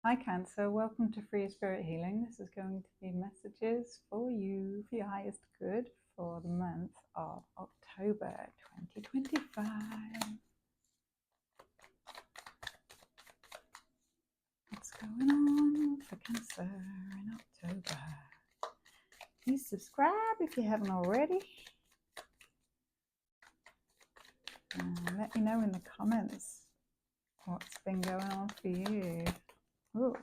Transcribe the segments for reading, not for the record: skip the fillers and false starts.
Hi Cancer, welcome to Free Spirit Healing. This is going to be messages for you, for your highest good for the month of October 2025. What's going on for Cancer in October? Please subscribe if you haven't already. Let me know in the comments what's been going on for you. Ooh.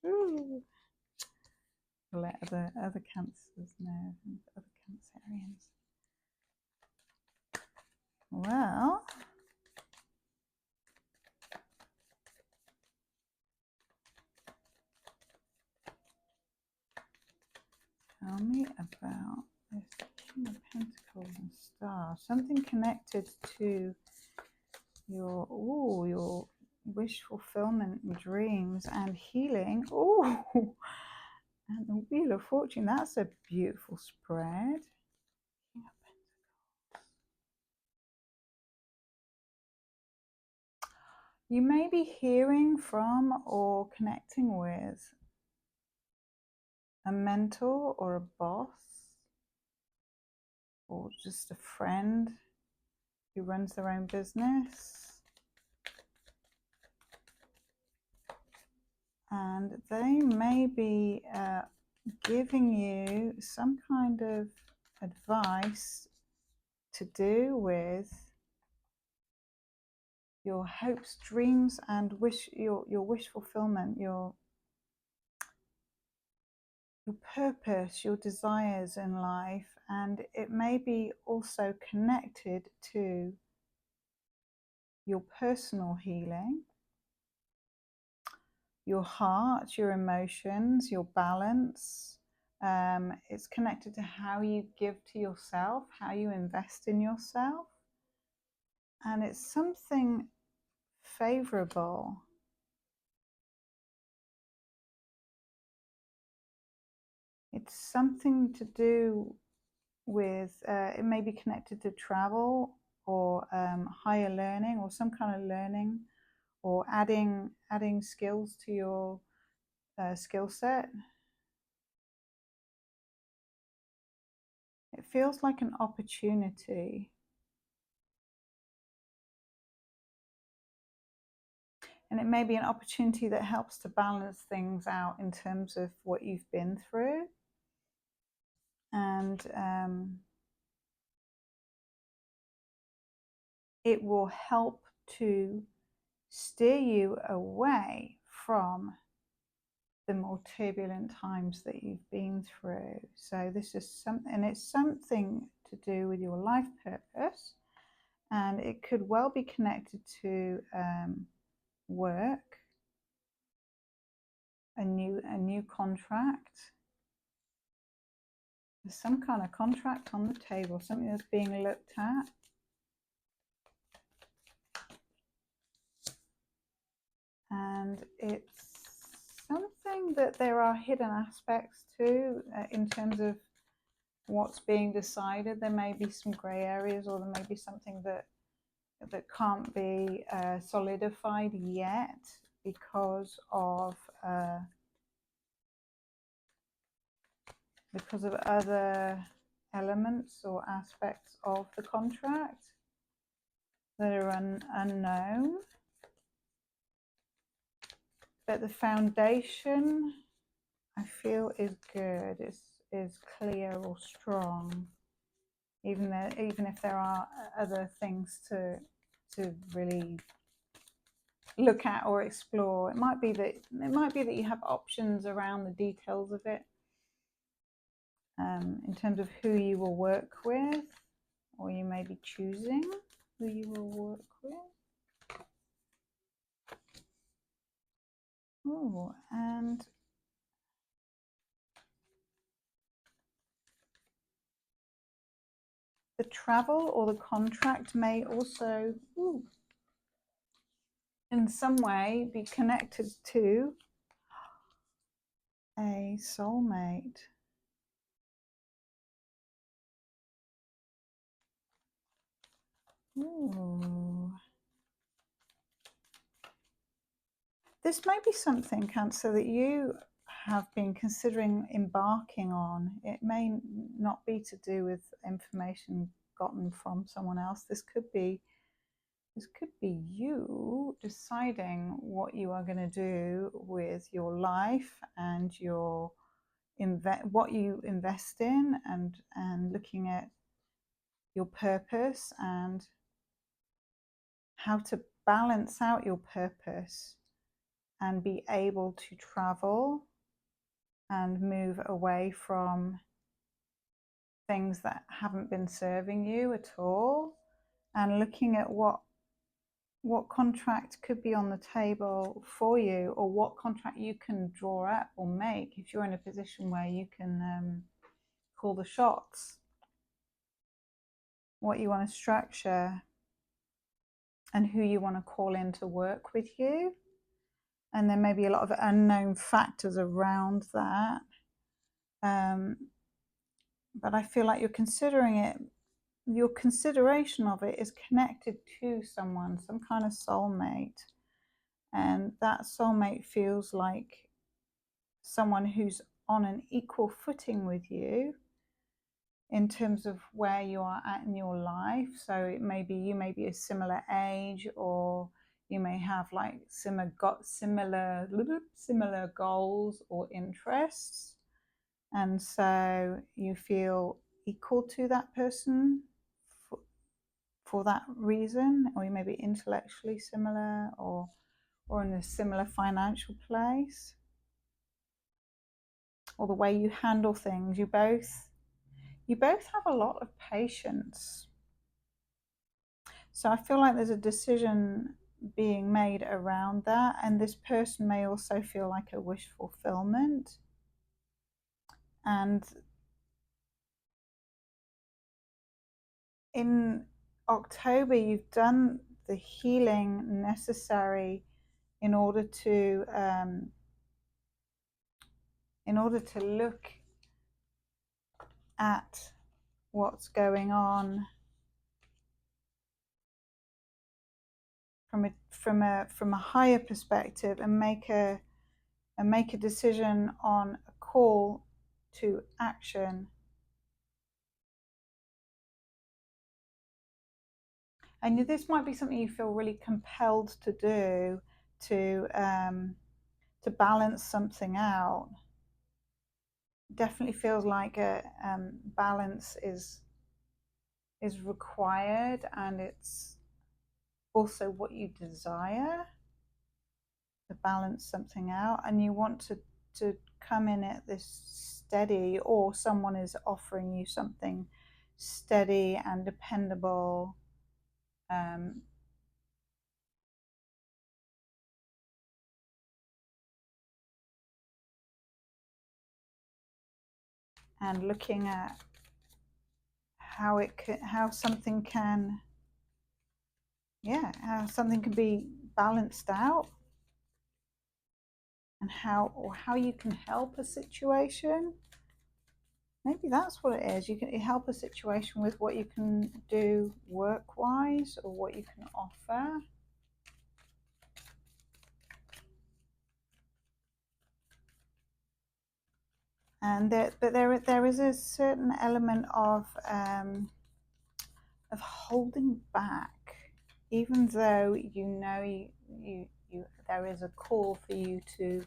Ooh. Let other cancers know, other Cancerians. Well, tell me about this King of Pentacles and Star. Something connected to your wish fulfillment and dreams and healing. Oh, and the Wheel of Fortune. That's a beautiful spread. King of Pentacles. You may be hearing from or connecting with a mentor or a boss or just a friend who runs their own business. And they may be giving you some kind of advice to do with your hopes, dreams, and your wish fulfillment, your purpose, your desires in life. And it may be also connected to your personal healing, your heart, your emotions, your balance. It's connected to how you give to yourself, how you invest in yourself. And it's something favorable. It's something to do with, it may be connected to travel or higher learning or some kind of learning, or adding skills to your skill set. It feels like an opportunity. And it may be an opportunity that helps to balance things out in terms of what you've been through. And it will help to steer you away from the more turbulent times that you've been through. So this is something, and it's something to do with your life purpose. And it could well be connected to work, a new contract. There's some kind of contract on the table, something that's being looked at. And it's something that there are hidden aspects to in terms of what's being decided. There may be some grey areas, or there may be something that can't be solidified yet because of other elements or aspects of the contract that are unknown. But the foundation, I feel, is good, is clear or strong, even if there are other things to really look at or explore. It might be that you have options around the details of it, in terms of who you will work with, or you may be choosing who you will work with. Oh, and the travel or the contract may also, in some way, be connected to a soulmate. Ooh. This may be something, Cancer, that you have been considering embarking on. It may not be to do with information gotten from someone else. This could be you deciding what you are going to do with your life and your what you invest in, and looking at your purpose and how to balance out your purpose and be able to travel and move away from things that haven't been serving you at all, and looking at what contract could be on the table for you, or what contract you can draw up or make if you're in a position where you can call the shots, what you want to structure and who you want to call in to work with you. And there may be a lot of unknown factors around that. But I feel like you're considering it, your consideration of it is connected to someone, some kind of soulmate. And that soulmate feels like someone who's on an equal footing with you in terms of where you are at in your life. So it may be, you may be a similar age, or you may have like similar goals or interests. And so you feel equal to that person for that reason, or you may be intellectually similar, or in a similar financial place, or the way you handle things. You both have a lot of patience. So I feel like there's a decision being made around that, and this person may also feel like a wish fulfillment. And in October, you've done the healing necessary in order to look at what's going on from a higher perspective, and make a decision on a call to action. And this might be something you feel really compelled to do, to balance something out. Definitely feels like a balance is required, and it's also what you desire, to balance something out. And you want to come in at this steady, or someone is offering you something steady and dependable, and looking at how something can be balanced out, and how you can help a situation. Maybe that's what it is. You can help a situation with what you can do work-wise, or what you can offer. And there is a certain element of holding back, even though you know there is a call for you to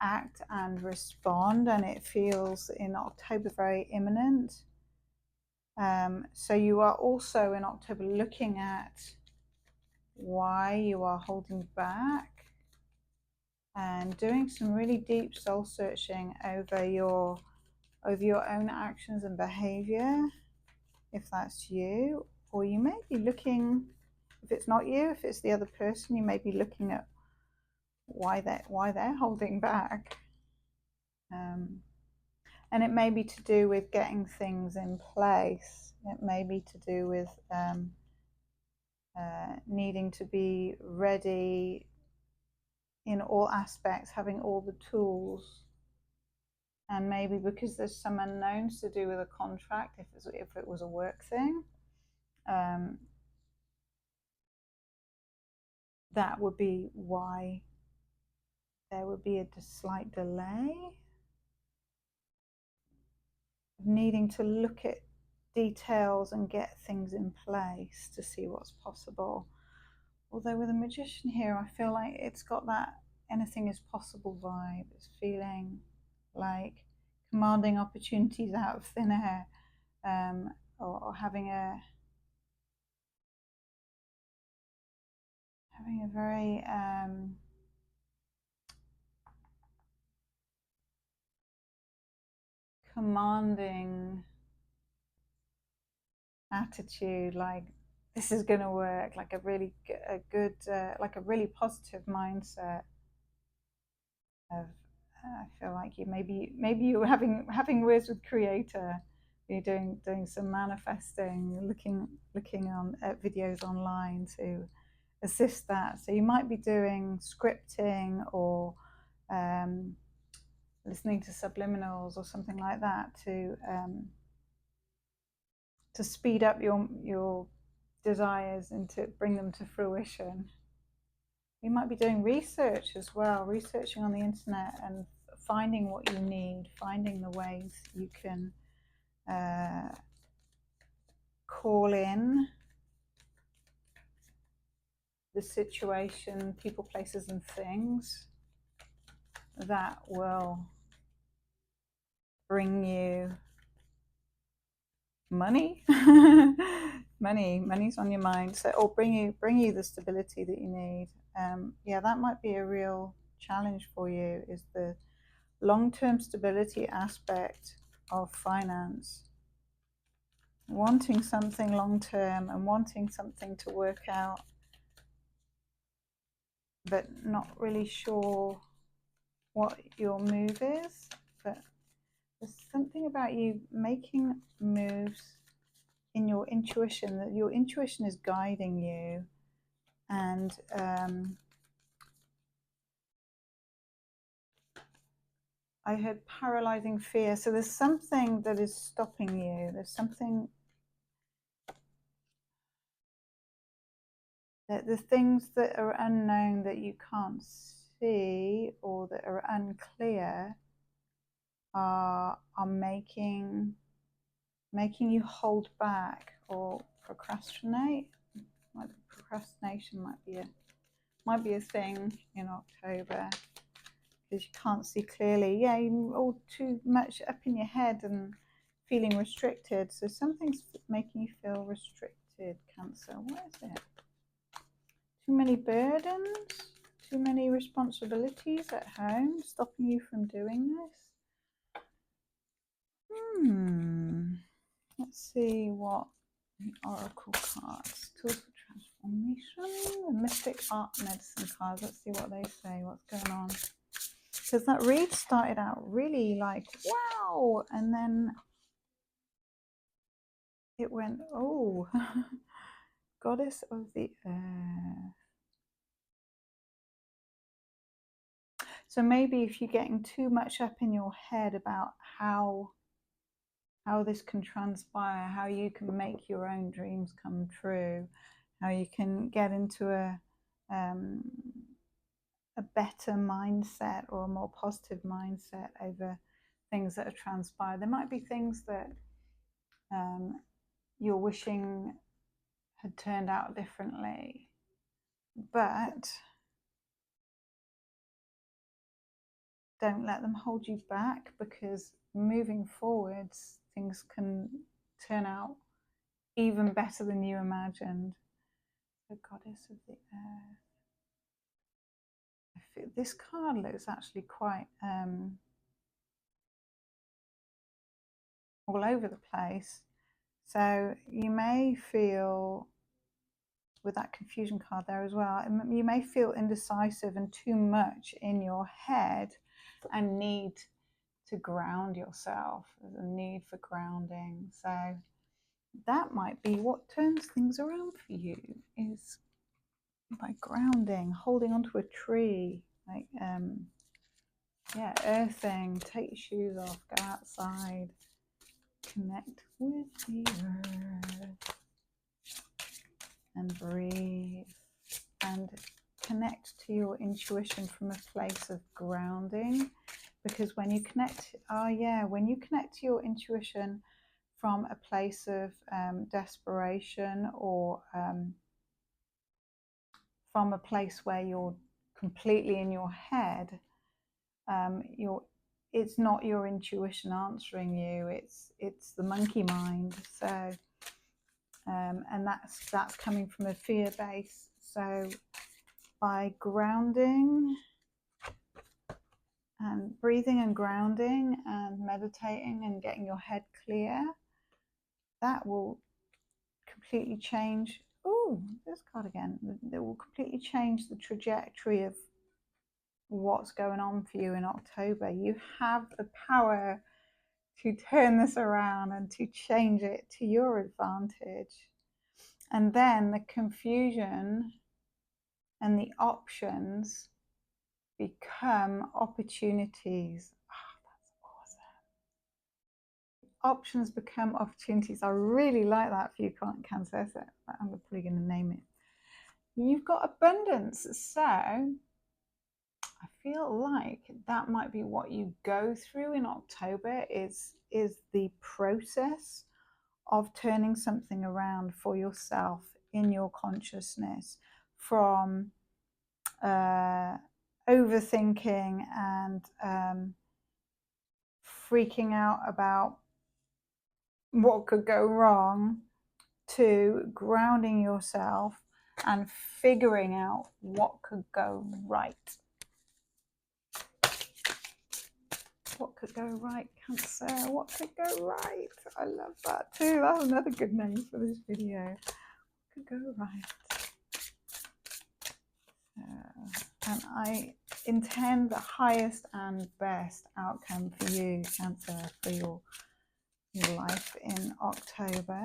act and respond, and it feels in October very imminent. So you are also in October looking at why you are holding back, and doing some really deep soul searching over your own actions and behavior, if that's you. Or you may be looking, if it's not you, if it's the other person, you may be looking at why they're holding back. And it may be to do with getting things in place. It may be to do with needing to be ready in all aspects, having all the tools. And maybe because there's some unknowns to do with a contract, if it was a work thing, that would be why there would be a slight delay of needing to look at details and get things in place to see what's possible. Although with a Magician here, I feel like it's got that anything is possible vibe. It's feeling like commanding opportunities out of thin air, or having a very commanding attitude, like this is going to work, like a really good like a really positive mindset of I feel like you maybe you're having words with Creator, you're doing some manifesting, looking on at videos online to assist that. So you might be doing scripting or listening to subliminals or something like that to speed up your desires and to bring them to fruition. You might be doing research as well, researching on the internet and finding what you need, finding the ways you can call in the situation, people, places, and things that will bring you money. Money's on your mind, so or bring you the stability that you need. Yeah, that might be a real challenge for you, is the long-term stability aspect of finance. Wanting something long-term and wanting something to work out, but not really sure what your move is. But there's something about you making moves in your intuition, that your intuition is guiding you. And I heard paralyzing fear. So there's something that is stopping you. There's something that the things that are unknown, that you can't see or that are unclear, are making you hold back or procrastinate. Like procrastination might be a thing in October, because you can't see clearly. Yeah, you're all too much up in your head and feeling restricted. So something's making you feel restricted, Cancer. What is it? Too many burdens, too many responsibilities at home, stopping you from doing this. Let's see what the Oracle cards. Tools for transformation. The Mystic Art Medicine cards. Let's see what they say. What's going on? Because that read started out really like, wow. And then it went, oh. Goddess of the Earth. So maybe if you're getting too much up in your head about how this can transpire, how you can make your own dreams come true, how you can get into a better mindset or a more positive mindset over things that are transpired. There might be things that you're wishing had turned out differently, but don't let them hold you back, because moving forwards, things can turn out even better than you imagined. The Goddess of the Earth. I feel this card looks actually quite all over the place. So you may feel, with that confusion card there as well, you may feel indecisive and too much in your head and need to ground yourself. There's a need for grounding. So that might be what turns things around for you, is by grounding, holding onto a tree, like yeah, earthing, take your shoes off, go outside, connect with the earth and breathe and connect to your intuition from a place of grounding, because when you connect, when you connect to your intuition from a place of desperation, or from a place where you're completely in your head, it's not your intuition answering you, it's the monkey mind. So and that's coming from a fear base. So by grounding and breathing and grounding and meditating and getting your head clear, that will completely change. Oh, this card again. It will completely change the trajectory of what's going on for you in October. You have the power to turn this around and to change it to your advantage. And then the confusion and the options become opportunities. Oh, that's awesome. Options become opportunities. I really like that for you, Cancer. So I'm probably going to name it. You've got abundance. So I feel like that might be what you go through in October, is the process of turning something around for yourself in your consciousness, from overthinking and freaking out about what could go wrong, to grounding yourself and figuring out what could go right. What could go right, Cancer? What could go right? I love that too. That's another good name for this video. What could go right? And I intend the highest and best outcome for you, Cancer, for your life in October.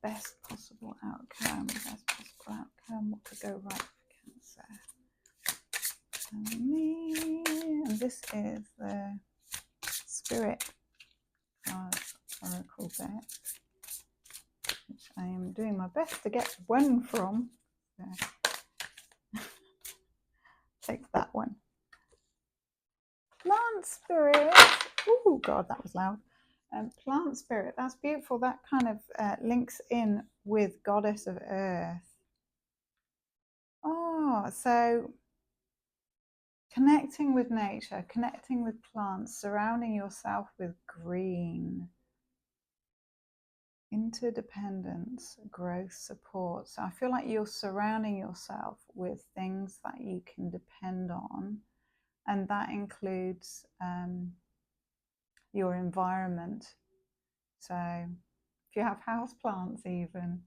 Best possible outcome. Best possible outcome. What could go right for Cancer? And me. And this is the Spirit Cards Oracle deck, which I am doing my best to get one from. So take that one. Plant Spirit. Oh God, that was loud. Plant Spirit, that's beautiful. That kind of links in with Goddess of Earth. Oh, so connecting with nature, connecting with plants, surrounding yourself with green. Interdependence, growth, support. So I feel like you're surrounding yourself with things that you can depend on, and that includes your environment. So if you have house plants, even,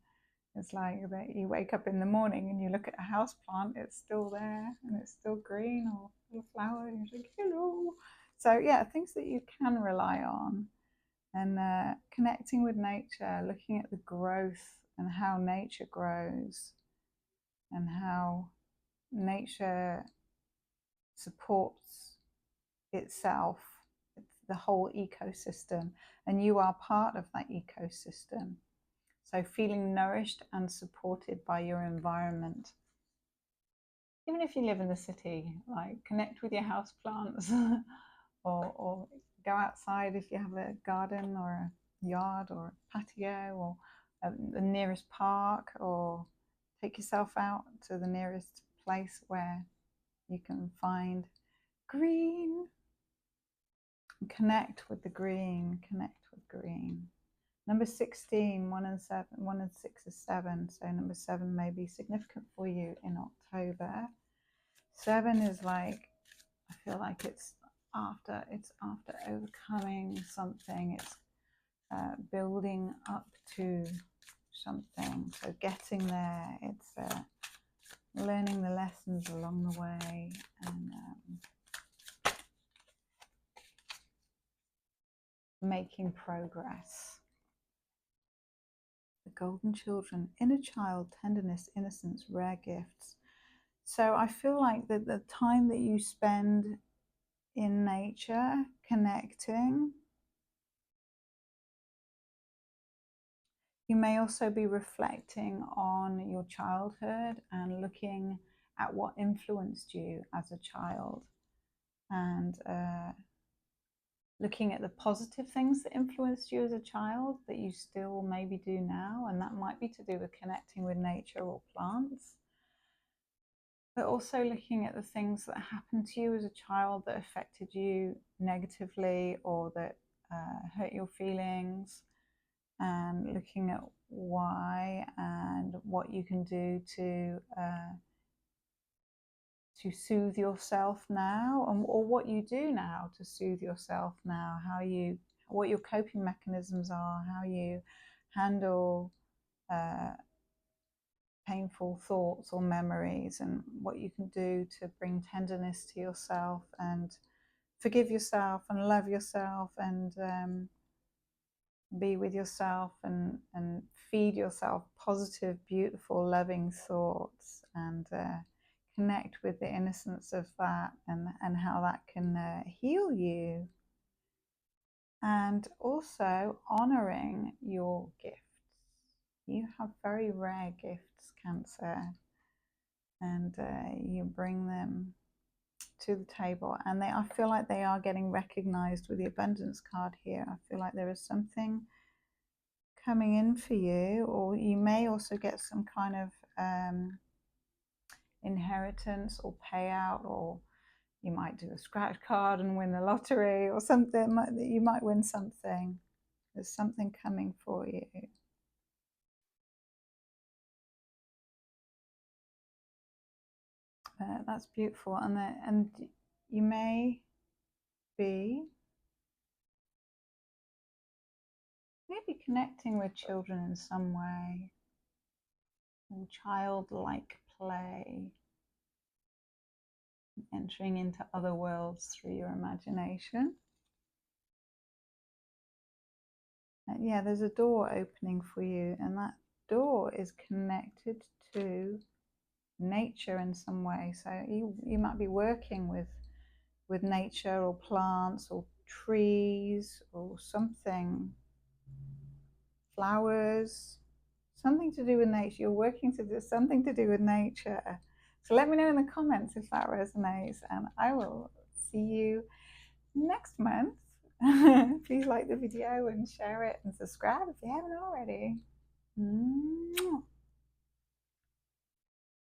it's like that you wake up in the morning and you look at a house plant, it's still there and it's still green, or a flower, and you're like, hello. So yeah, things that you can rely on. And connecting with nature, looking at the growth and how nature grows and how nature supports itself, the whole ecosystem, and you are part of that ecosystem. So feeling nourished and supported by your environment. Even if you live in the city, like connect with your houseplants or go outside if you have a garden or a yard or a patio, or the nearest park, or take yourself out to the nearest place where you can find green. Connect with the green, connect with green. Number 16, 1 and 7, 1 and 6 is 7, so number 7 may be significant for you in October. 7 is like, I feel like it's after overcoming something. It's building up to something, so getting there. It's learning the lessons along the way, and making progress. The golden children, inner child, tenderness, innocence, rare gifts. So I feel like that the time that you spend in nature, connecting, you may also be reflecting on your childhood and looking at what influenced you as a child, and looking at the positive things that influenced you as a child that you still maybe do now, and that might be to do with connecting with nature or plants, but also looking at the things that happened to you as a child that affected you negatively or that hurt your feelings, and looking at why and what you can do to soothe yourself now, or what you do now to soothe yourself now, what your coping mechanisms are, how you handle painful thoughts or memories, and what you can do to bring tenderness to yourself and forgive yourself and love yourself and be with yourself and feed yourself positive, beautiful, loving thoughts, and connect with the innocence of that, and how that can heal you. And also honoring your gifts. You have very rare gifts, Cancer, and you bring them to the table, and I feel like they are getting recognized with the abundance card here. I feel like there is something coming in for you, or you may also get some kind of inheritance or payout, or you might do a scratch card and win the lottery or something. You might win something. There's something coming for you. That's beautiful. And you may be maybe connecting with children in some way, and childlike play, entering into other worlds through your imagination. Yeah, there's a door opening for you, and that door is connected to nature in some way. So you might be working with nature or plants or trees or something, flowers, something to do with nature. You're working to do something to do with nature. So let me know in the comments if that resonates, and I will see you next month. Please like the video and share it and subscribe if you haven't already.